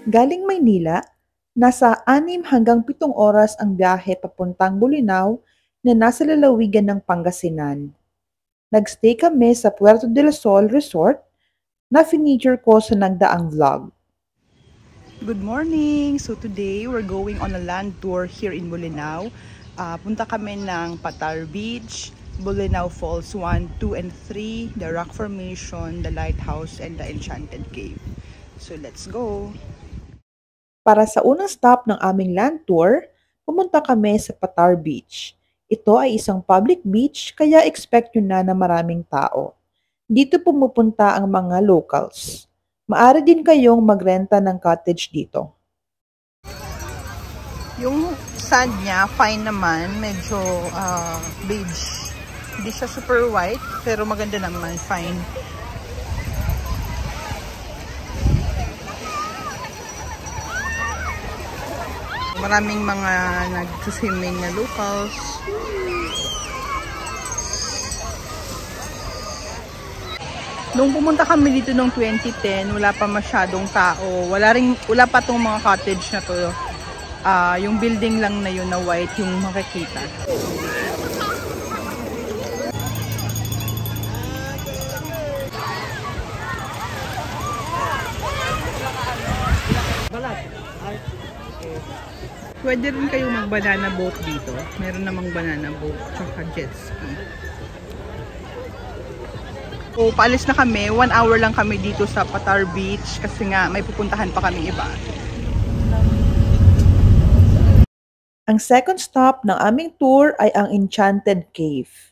Galing Maynila, nasa 6 hanggang 7 oras ang biyahe papuntang Bolinao na nasa lalawigan ng Pangasinan. Nagstay kami sa Puerto del Sol Resort na finiture ko sa nagdaang vlog. Good morning! So today, we're going on a land tour here in Bolinao. Punta kami ng Patar Beach, Bolinao Falls 1, 2, and 3, the Rock Formation, the Lighthouse, and the Enchanted Cave. So let's go! Para sa unang stop ng aming land tour, pumunta kami sa Patar Beach. Ito ay isang public beach kaya expect nyo na maraming tao. Dito pumupunta ang mga locals. Maaari din kayong magrenta ng cottage dito. Yung sand niya, fine naman. Medyo beige. Hindi siya super white, pero maganda naman. Fine. Maraming mga nag-swimming na locals. Nung pumunta kami dito noong 2010, wala pa masyadong tao. Wala pa tong mga cottage na to. Yung building lang na yun na white yung makikita. Pwede rin kayong mag-banana boat dito. Meron namang banana boat tsaka jet ski. So, paalis na kami. 1 hour lang kami dito sa Patar Beach kasi nga may pupuntahan pa kami iba. Ang second stop ng aming tour ay ang Enchanted Cave.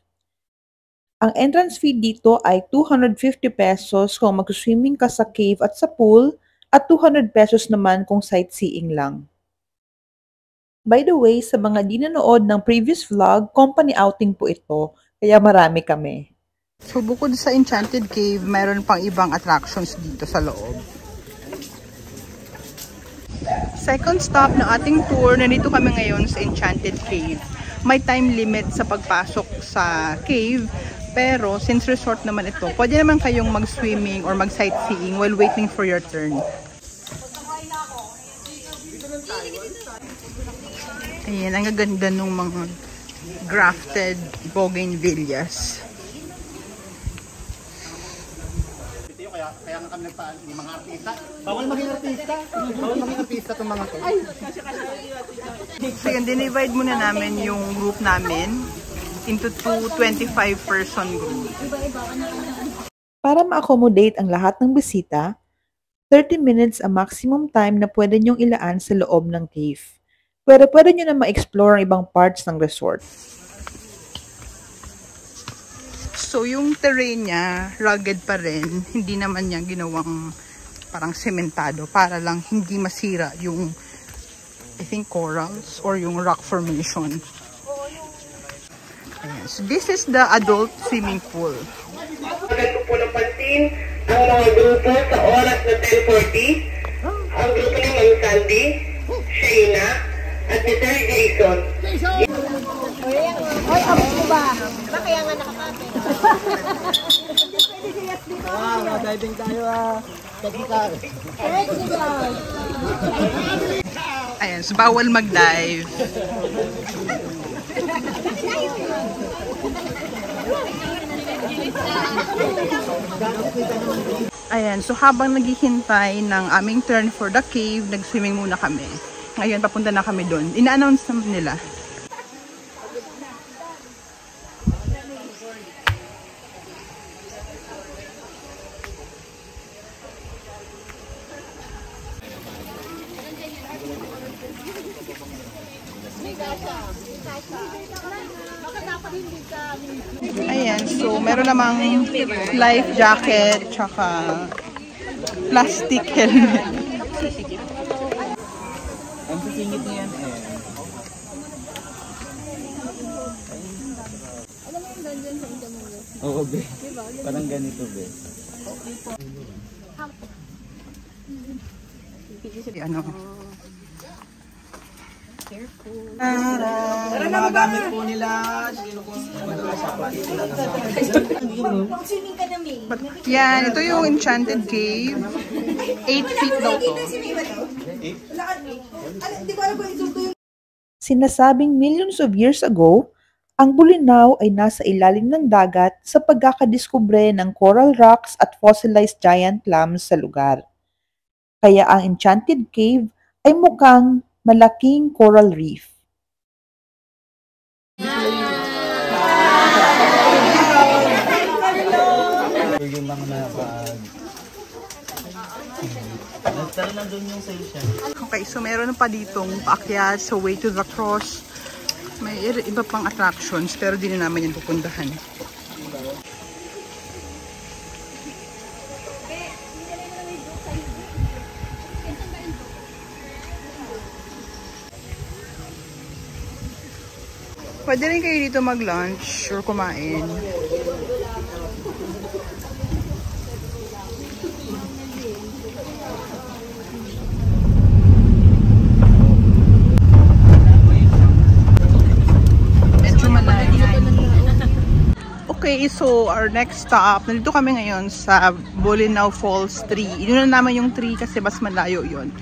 Ang entrance fee dito ay 250 pesos kung mag-swimming ka sa cave at sa pool at 200 pesos naman kung sightseeing lang. By the way, sa mga di nanood ng previous vlog, company outing po ito, kaya marami kami. So, bukod sa Enchanted Cave, mayroon pang ibang attractions dito sa loob. Second stop ng ating tour, nandito kami ngayon sa Enchanted Cave. May time limit sa pagpasok sa cave, pero since resort naman ito, pwede naman kayong mag-swimming or mag-sightseeing while waiting for your turn. Ayan, ang gaganda ng mga grafted bougainvilleas. Kaya nga kami nagpaan, yung mga artista. Bawal maging artista. Bawal maging artista itong mga to. So yun, dinivide muna namin yung group namin into 2 25-person group. Para ma-accommodate ang lahat ng bisita, 30 minutes ang maximum time na pwede nyong ilaan sa loob ng cave. Pero pwede nyo na ma-explore ang ibang parts ng resort. So, yung terrain niya, rugged pa rin. Hindi naman niya ginawang parang sementado para lang hindi masira yung, I think, corals or yung rock formation. Ayan. So, this is the adult swimming pool. Agad ko po ng pansin ang mga grupo sa oras na 10:40. Ang grupo ni Ma'am Sandy, Shayna, at ni Sir Jason. Hoy, abot mo ba? Kaya nga nakapate. Diving tayo technical. Ayan, so bawal mag-dive. Ayan, so habang naghihintay ng aming turn for the cave, nag-swimming muna kami. Ngayon, papunta na kami doon. Ina-announce naman nila. Ayan, so meron namang life jacket, tsaka plastic helmet. Ang sisingit niya yan Alam mo yung dungeon sa Indamundo? Oo, be. Parang ganito, be. Ano? Mga gamit po nila. Yan, ito yung Enchanted Cave. 8 feet daw to. Sinasabing millions of years ago, ang Bolinao ay nasa ilalim ng dagat sa pagkakadiskubre ng coral rocks at fossilized giant clams sa lugar. Kaya ang Enchanted Cave ay mukhang malaking coral reef. Okay, so meron pa ditong paakyat sa Way to the Cross. May iba pang attractions pero di na namin yung pupuntahan. Pwede rin kayo dito mag-lunch or kumain. Okay, so our next stop, nandito kami ngayon sa Bolinao Falls 3. Yun na naman yung 3 kasi mas malayo yun.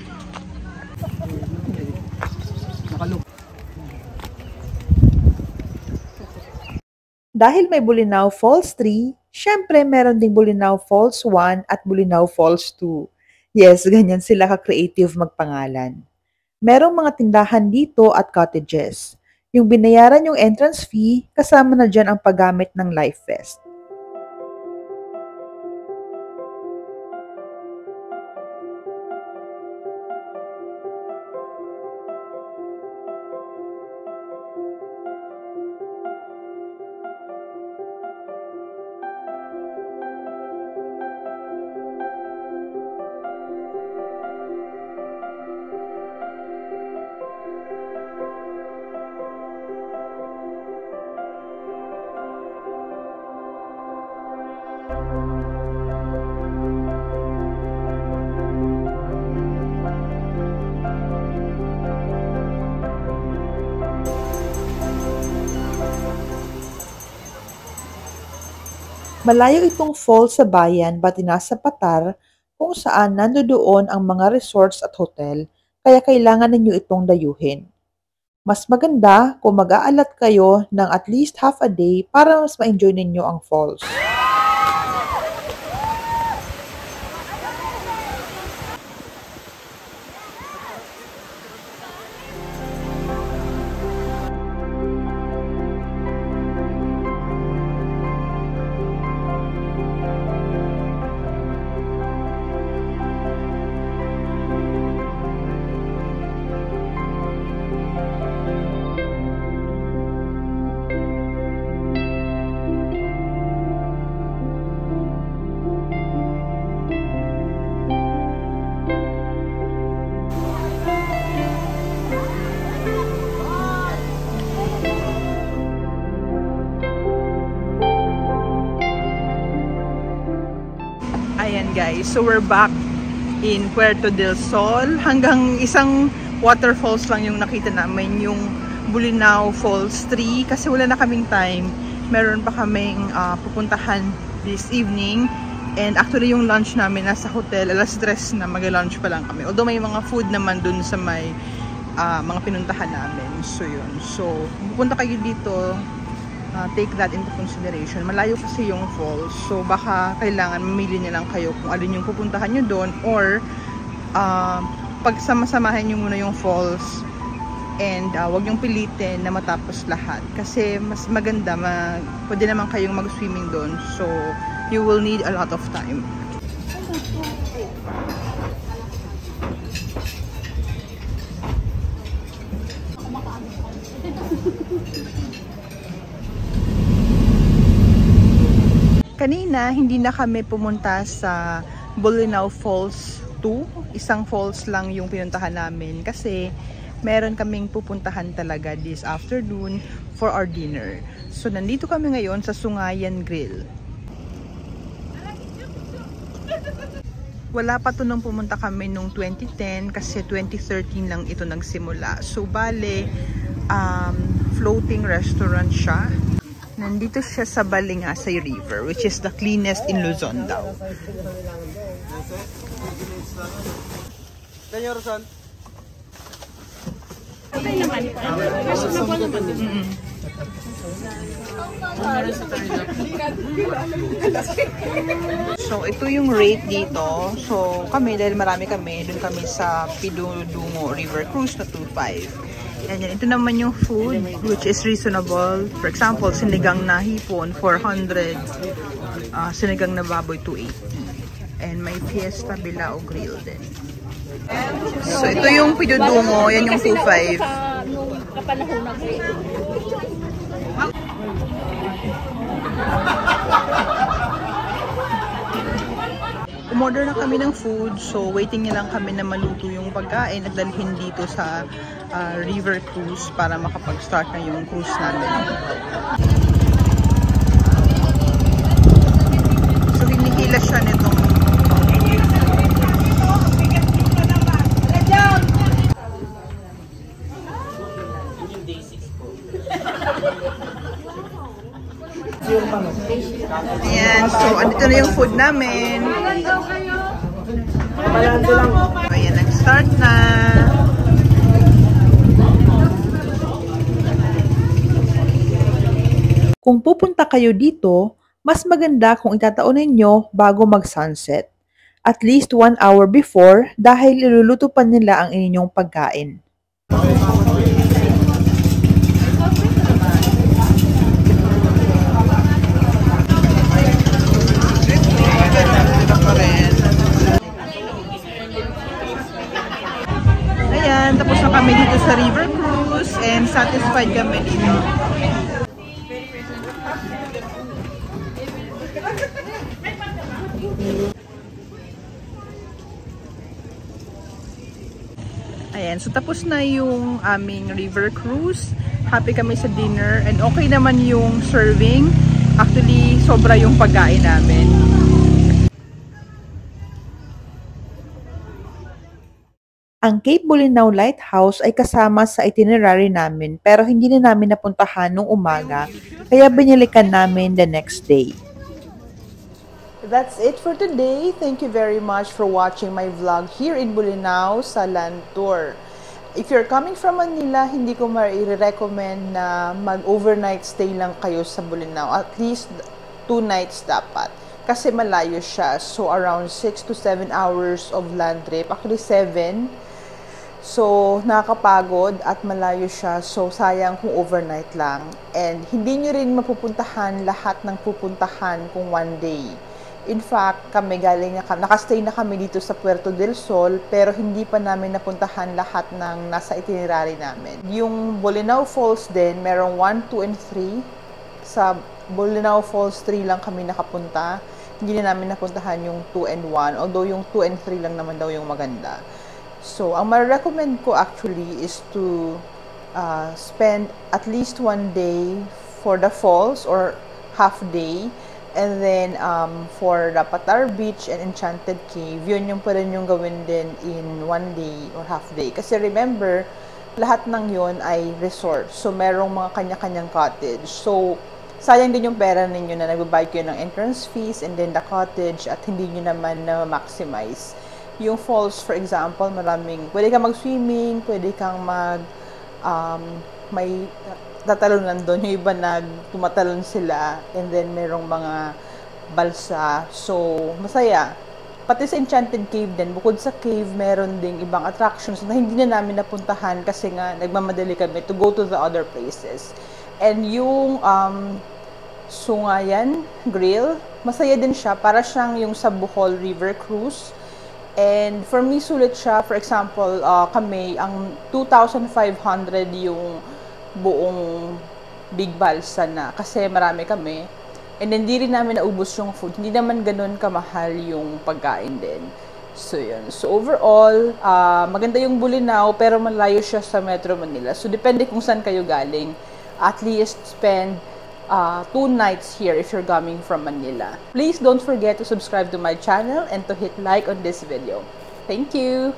Dahil may Bolinao Falls 3, syempre meron ding Bolinao Falls 1 at Bolinao Falls 2. Yes, ganyan sila ka-creative magpangalan. Merong mga tindahan dito at cottages. Yung binayaran yung entrance fee, kasama na dyan ang paggamit ng Life Vest. Malayo itong falls sa bayan bati nasa Patar kung saan nandoon ang mga resorts at hotel kaya kailangan ninyo itong dayuhin. Mas maganda kung mag-aalat kayo ng at least half a day para mas ma-enjoy ninyo ang falls. Ayan guys, so we're back in Puerto del Sol. Hanggang isang waterfalls lang yung nakita namin, yung Bolinao Falls 3 kasi wala na kaming time. Meron pa kaming pupuntahan this evening and actually yung lunch namin nasa hotel, alas 3 na mag-lunch pa lang kami. Although may mga food naman dun sa may mga pinuntahan namin. So yun, so pupunta kayo dito, take that into consideration. Malayo kasi yung falls. So baka kailangan mamili na lang kayo kung alin yung pupuntahan nyo doon or pagsama-samahin nyo muna yung falls and wag yung pilitin na matapos lahat. Kasi mas maganda, pwede naman kayong mag-swimming doon. So you will need a lot of time. Kanina, hindi na kami pumunta sa Bolinao Falls 2. Isang falls lang yung pinuntahan namin kasi meron kaming pupuntahan talaga this afternoon for our dinner. So, nandito kami ngayon sa Sungayan Grill. Wala pa to nung pumunta kami nung 2010 kasi 2013 lang ito nagsimula. So bale, floating restaurant siya. Nandito siya sa Balingasay River, which is the cleanest in Luzon daw. So, ito yung rate dito. So, kami, dahil marami kami, dun kami sa Pidudungo River Cruise na 2.5. And then, ito naman yung food, which is reasonable. For example, sinigang na hipon, 400. Sinigang na baboy, 280. And may fiesta bilao grill din. So, ito yung Pidudungo, yan yung 2.5. Kapanahonan ko. Umorder na kami ng food, so waiting niya lang kami na maluto yung pagkain at dalhin dito sa river cruise para makapag-start na yung cruise namin. So hinihila siya nitong ayan, so andito na yung food namin. Ayan, nag-start na. Kung pupunta kayo dito, mas maganda kung itataon ninyo bago mag-sunset. At least 1 hour before dahil iluluto pa nila ang inyong pagkain. Ayan, tapos na kami dito sa river cruise and satisfied kami dito. Ayan, so tapos na yung aming river cruise. Happy kami sa dinner and okay naman yung serving. Actually, sobra yung pagkain namin. Ang Cape Bolinao Lighthouse ay kasama sa itinerary namin pero hindi na namin napuntahan nung umaga kaya binalikan namin the next day. That's it for today. Thank you very much for watching my vlog here in Bolinao sa land tour. If you're coming from Manila, hindi ko ma-recommend na mag-overnight stay lang kayo sa Bolinao. At least 2 nights dapat. Kasi malayo siya. So around 6 to 7 hours of land trip. Actually 7. So, nakakapagod at malayo siya. So, sayang kung overnight lang. And hindi nyo rin mapupuntahan lahat ng pupuntahan kung 1 day. In fact, kami nakastay na kami dito sa Puerto del Sol, pero hindi pa namin napuntahan lahat ng nasa itinerary namin. Yung Bolinao Falls din, merong 1, 2, and 3. Sa Bolinao Falls 3 lang kami nakapunta. Hindi na namin napuntahan yung 2 and 1, although yung 2 and 3 lang naman daw yung maganda. So, ang ma-recommend ko actually is to spend at least 1 day for the falls or half day. And then, for the Patar Beach and Enchanted Cave, yun yung pwede yung gawin din in 1 day or half day. Kasi remember, lahat ng yun ay resort. So, merong mga kanya-kanyang cottage. So, sayang din yung pera ninyo na nagbabayad kayo ng entrance fees and then the cottage at hindi nyo naman na-maximize. Yung falls, for example, pwede kang mag-swimming, pwede kang may tatalunan doon. Yung iba tumatalon sila, and then merong mga balsa. So, masaya. Pati sa Enchanted Cave din, bukod sa cave, meron ding ibang attractions na hindi na namin napuntahan kasi nga nagmamadali kami to go to the other places. And yung Sungayan Grill, masaya din siya. Para siyang yung sa Bohol River Cruise. And for me, sulit siya. For example, kami, ang 2,500 yung buong big balsa na. Kasi marami kami. And hindi rin namin naubos yung food. Hindi naman ganun kamahal yung pagkain din. So, yun. So, overall, maganda yung Bolinao, pero malayo siya sa Metro Manila. So, depende kung saan kayo galing. At least spend 2 nights here if you're coming from Manila. Please don't forget to subscribe to my channel and to hit like on this video. Thank you!